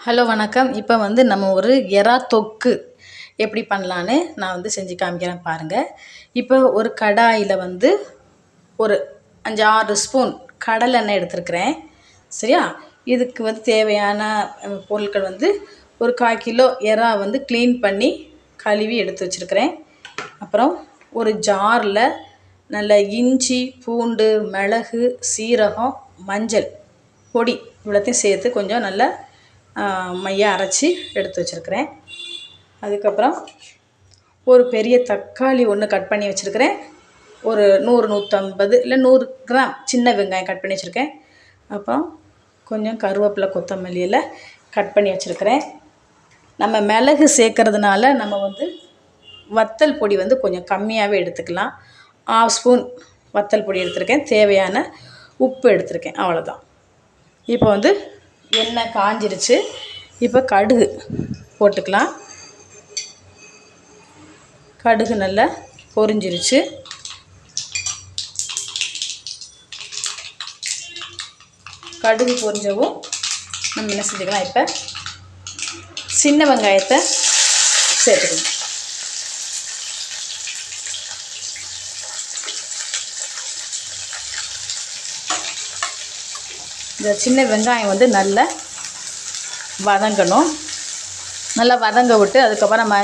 Hello வணக்கம். இப்போ வந்து நம்ம ஒரு எறா தொக்கு எப்படி பண்ணலான்னு நான் செஞ்சு காமிக்கிறேன் பாருங்கள். இப்போ ஒரு கடாயில் ஒரு 5-6 ஸ்பூன் கடலெண்ணெய் எடுத்துருக்கிறேன். சரியா? இதுக்கு தேவையான பொருட்கள் ஒரு 1/4 கிலோ எறா க்ளீன் பண்ணி கழுவி எடுத்து வச்சுருக்கிறேன். அப்புறம் ஒரு ஜாரில் நல்ல இஞ்சி, பூண்டு, மிளகு, சீரகம், மஞ்சள் பொடி இவ்வளோத்தையும் சேர்த்து கொஞ்சம் நல்லா மையாக அரைச்சி எடுத்து வச்சுருக்கிறேன். அதுக்கப்புறம் ஒரு பெரிய தக்காளி ஒன்று கட் பண்ணி வச்சுருக்கிறேன். ஒரு 100-150 இல்லை 100 கிராம் சின்ன வெங்காயம் கட் பண்ணி வச்சுருக்கேன். அப்புறம் கொஞ்சம் கருவேப்பிலை, கொத்தமல்லி எல்லாம் கட் பண்ணி வச்சுருக்கிறேன். நம்ம மிளகு சேர்க்கறதுனால நம்ம வத்தல் பொடி கொஞ்சம் கம்மியாகவே எடுத்துக்கலாம். 1/2 ஸ்பூன் வத்தல் பொடி எடுத்திருக்கேன். தேவையான உப்பு எடுத்திருக்கேன். அவ்வளோதான். இப்போ எண்ணெய் காஞ்சிருச்சு. இப்போ கடுகு போட்டுக்கலாம். கடுகு நல்லா பொரிஞ்சிருச்சு. கடுகு பொரிஞ்சவும் நம்ம என்ன செஞ்சுக்கலாம், இப்போ சின்ன வெங்காயத்தை சேர்த்துக்கணும். இந்த சின்ன வெங்காயம் நல்லா வதங்கணும். நல்லா வதங்க விட்டு அதுக்கப்புறம் நம்ம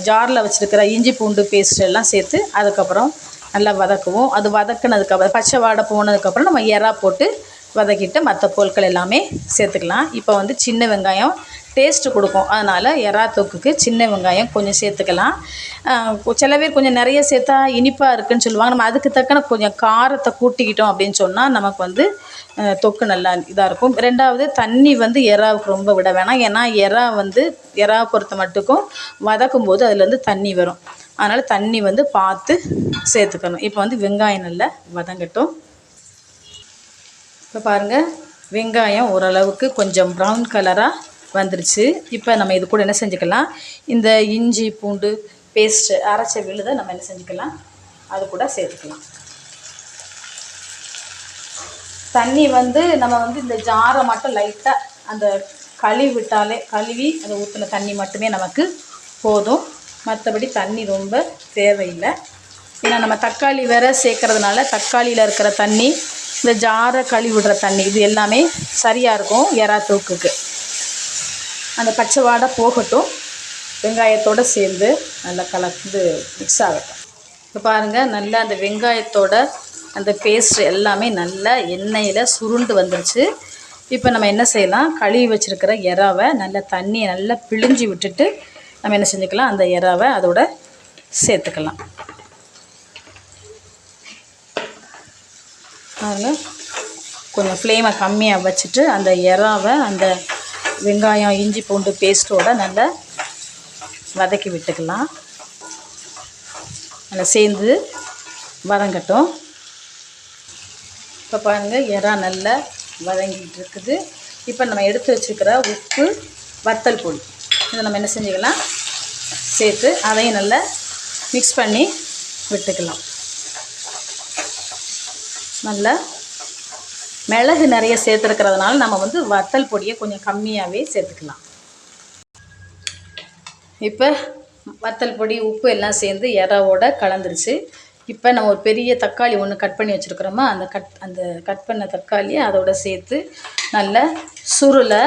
ஜாரில் வச்சுருக்கிற இஞ்சி பூண்டு பேஸ்ட் எல்லாம் சேர்த்து அதுக்கப்புறம் நல்லா வதக்குவோம். அது வதக்குனதுக்கப்புறம் பச்சை வாடை போனதுக்கப்புறம் நம்ம எறா போட்டு வதக்கிட்டு மற்ற பொருட்கள் எல்லாமே சேர்த்துக்கலாம். இப்போ சின்ன வெங்காயம் டேஸ்ட்டு கொடுக்கும். அதனால் எறா தொக்குக்கு சின்ன வெங்காயம் கொஞ்சம் சேர்த்துக்கலாம். சில பேர் கொஞ்சம் நிறைய சேர்த்தா இனிப்பாக இருக்குதுன்னு சொல்லுவாங்க. நம்ம அதுக்கு தக்கன கொஞ்சம் காரத்தை கூட்டிக்கிட்டோம் அப்படின்னு சொன்னால் நமக்கு தொக்கு நல்லா இதாக இருக்கும். ரெண்டாவது தண்ணி எறாவுக்கு ரொம்ப விட வேணாம். ஏன்னா எறாவை பொறுத்த மட்டுக்கும் வதக்கும் போது அதுலேருந்து தண்ணி வரும். அதனால் தண்ணி பார்த்து சேர்த்துக்கணும். இப்போ வெங்காயம் நல்லா வதங்கட்டும். இப்போ பாருங்கள், வெங்காயம் ஓரளவுக்கு கொஞ்சம் ப்ரௌன் கலராக வந்துருச்சு. இப்போ நம்ம இது கூட என்ன செஞ்சுக்கலாம், இந்த இஞ்சி பூண்டு பேஸ்ட்டு அரைச்ச விழுதை நம்ம என்ன செஞ்சுக்கலாம், அது கூட சேர்த்துக்கலாம். தண்ணி நம்ம இந்த ஜாரை மட்டும் லைட்டாக அந்த கழுவி அதை ஊற்றின தண்ணி மட்டுமே நமக்கு போதும். மற்றபடி தண்ணி ரொம்ப தேவையில்லை. ஏன்னா நம்ம தக்காளி வேறு சேர்க்கறதுனால தக்காளியில் இருக்கிற தண்ணி, இந்த ஜாரை கழுவி விடுற தண்ணி, இது எல்லாமே சரியாக இருக்கும் எறா தொக்குக்கு. அந்த பச்சை வாடை போகட்டும். வெங்காயத்தோடு சேர்ந்து நல்லா கலந்து மிக்ஸ் ஆகட்டும். இப்போ பாருங்கள், நல்லா அந்த வெங்காயத்தோட அந்த பேஸ்ட் எல்லாமே நல்லா எண்ணெயில் சுருண்டு வந்துருச்சு. இப்போ நம்ம என்ன செய்யலாம், கழுவி வச்சுருக்கிற எறாவை நல்லா தண்ணியை நல்லா பிழிஞ்சு விட்டுட்டு நம்ம என்ன செஞ்சுக்கலாம், அந்த எறாவை அதோட சேர்த்துக்கலாம். பாருங்கள், கொஞ்சம் ஃப்ளேமை கம்மியாக வச்சுட்டு அந்த எறாவை அந்த வெங்காயம் இஞ்சி பூண்டு பேஸ்ட்டோடு நல்லா வதக்கி விட்டுக்கலாம். நல்லா சேர்ந்து வதங்கட்டும். இப்போ பாருங்கள், எறா நல்லா வதங்கிட்டு இருக்குது. இப்போ நம்ம எடுத்து வச்சுருக்கிற உப்பு, வத்தல் பொடி இதை நம்ம என்ன செஞ்சுக்கலாம், சேர்த்து அதையும் நல்லா மிக்ஸ் பண்ணி விட்டுக்கலாம். நல்லா மிளகு நிறைய சேர்த்துருக்கிறதுனால நம்ம வத்தல் பொடியை கொஞ்சம் கம்மியாகவே சேர்த்துக்கலாம். இப்போ வத்தல் பொடி உப்பு எல்லாம் சேர்ந்து எறாவோட கலந்துருச்சு. இப்போ நம்ம ஒரு பெரிய தக்காளி ஒன்று கட் பண்ணி வச்சுருக்குறோமா, அந்த கட் பண்ண தக்காளியை அதோட சேர்த்து நல்லா சுருளை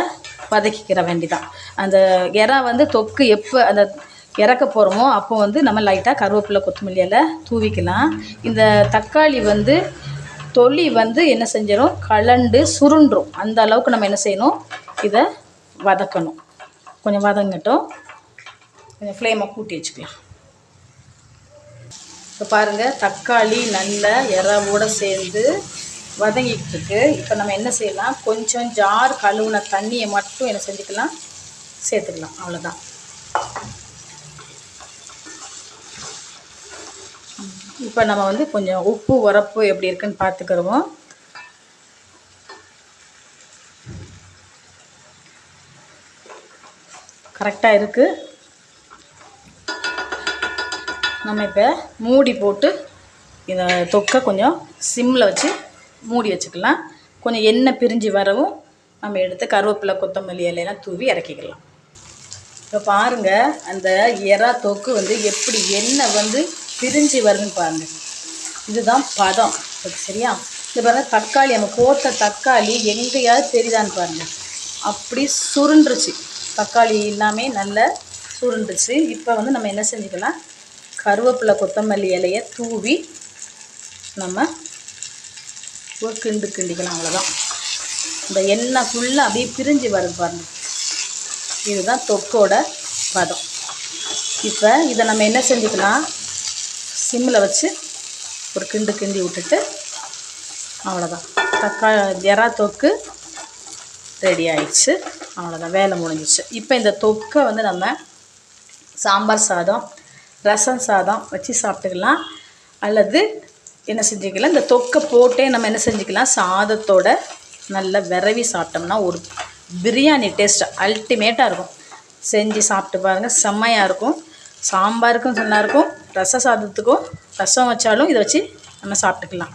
வதக்கிக்கிற வேண்டிதான். அந்த எறா தொக்கு எப்போ அந்த இறக்க போகிறோமோ அப்போ நம்ம லைட்டாக கருவேப்பிலை கொத்தமல்லி எல்லாம் தூவிக்கலாம். இந்த தக்காளி தொளி என்ன செஞ்சிடும், கலண்டு சுருண்டும். அந்த அளவுக்கு நம்ம என்ன செய்யணும், இதை வதக்கணும். கொஞ்சம் வதங்கட்டும். கொஞ்சம் ஃப்ளேமை கூட்டி வச்சுக்கலாம். இப்போ பாருங்கள், தக்காளி நல்லா எறாவோடு சேர்ந்து வதங்கிட்டு இருக்கு. இப்போ நம்ம என்ன செய்யலாம், கொஞ்சம் ஜார் கழுவுன தண்ணியை மட்டும் என்ன செஞ்சுக்கலாம், சேர்த்துக்கலாம். அவ்வளோதான். இப்போ நம்ம கொஞ்சம் உப்பு உரப்பு எப்படி இருக்குன்னு பார்த்துக்கிறோம். கரெக்டாக இருக்குது. நம்ம இப்போ மூடி போட்டு இந்த தொக்கை கொஞ்சம் சிம்மில் வச்சு மூடி வச்சுக்கலாம். கொஞ்சம் எண்ணெய் பிரிஞ்சு வரவும் நம்ம எடுத்து கருவேப்பிலை கொத்தமல்லி இலையெல்லாம் தூவி இறக்கிக்கலாம். இப்போ பாருங்கள், அந்த எறா தொக்கு வந்து எப்படி எண்ணெய் வந்து பிரிஞ்சு வருதுன்னு பாருங்கள். இதுதான் பதம். சரியா? இது பாருங்கள், தக்காளி நம்ம போட்ட தக்காளி எங்கேயாவது தெரியுதான்னு பாருங்கள். அப்படி சுருண்டுருச்சு, தக்காளி எல்லாமே நல்ல சுருண்டுச்சு. இப்போ வந்து நம்ம என்ன செஞ்சுக்கலாம், கருவேப்பிலை கொத்தமல்லி இலையை தூவி நம்ம ஒரு கிண்டிக்கலாம். அவ்வளோதான். இந்த எண்ணெய் ஃபுல்லாக அப்படியே பிரிஞ்சு வருது பாருங்கள். இதுதான் தொக்கோட பதம். இப்போ இதை நம்ம என்ன செஞ்சுக்கலாம், சிம்மில் வச்சு ஒரு கிண்டி விட்டுட்டு அவ்வளோதான், எறா தொக்கு ரெடி ஆயிடுச்சு. அவ்வளோதான், வேலை முடிஞ்சிச்சு. இப்போ இந்த தொக்கை வந்து நம்ம சாம்பார் சாதம், ரசம் சாதம் வச்சு சாப்பிட்டுக்கலாம். அல்லது என்ன செஞ்சுக்கலாம், இந்த தொக்கை போட்டே நம்ம என்ன செஞ்சுக்கலாம், சாதத்தோட நல்லா விரவி சாப்பிட்டோம்னா ஒரு பிரியாணி டேஸ்ட் அல்டிமேட்டாக இருக்கும். செஞ்சு சாப்பிட்டு பாருங்கள், செம்மையாக இருக்கும். சாம்பாருக்கும் நல்லாயிருக்கும், ரச சாதத்துக்கும் ரசம் வச்சாலும் இதை வச்சு நம்ம சாப்பிட்டுக்கலாம்.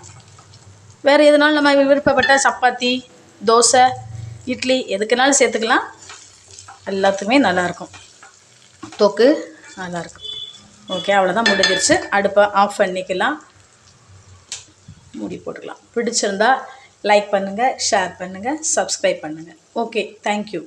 வேறு எதுனாலும் நம்ம விருப்பப்பட்ட சப்பாத்தி, தோசை, இட்லி எதுக்குனாலும் சேர்த்துக்கலாம். எல்லாத்துக்குமே நல்லாயிருக்கும், தொக்கு நல்லாயிருக்கும். ஓகே, அவ்வளோதான், முடிஞ்சிருச்சு. அடுப்பை ஆஃப் பண்ணிக்கலாம், மூடி போட்டுக்கலாம். பிடிச்சிருந்தா லைக் பண்ணுங்கள், ஷேர் பண்ணுங்கள், சப்ஸ்கிரைப் பண்ணுங்கள். Okay, thank you.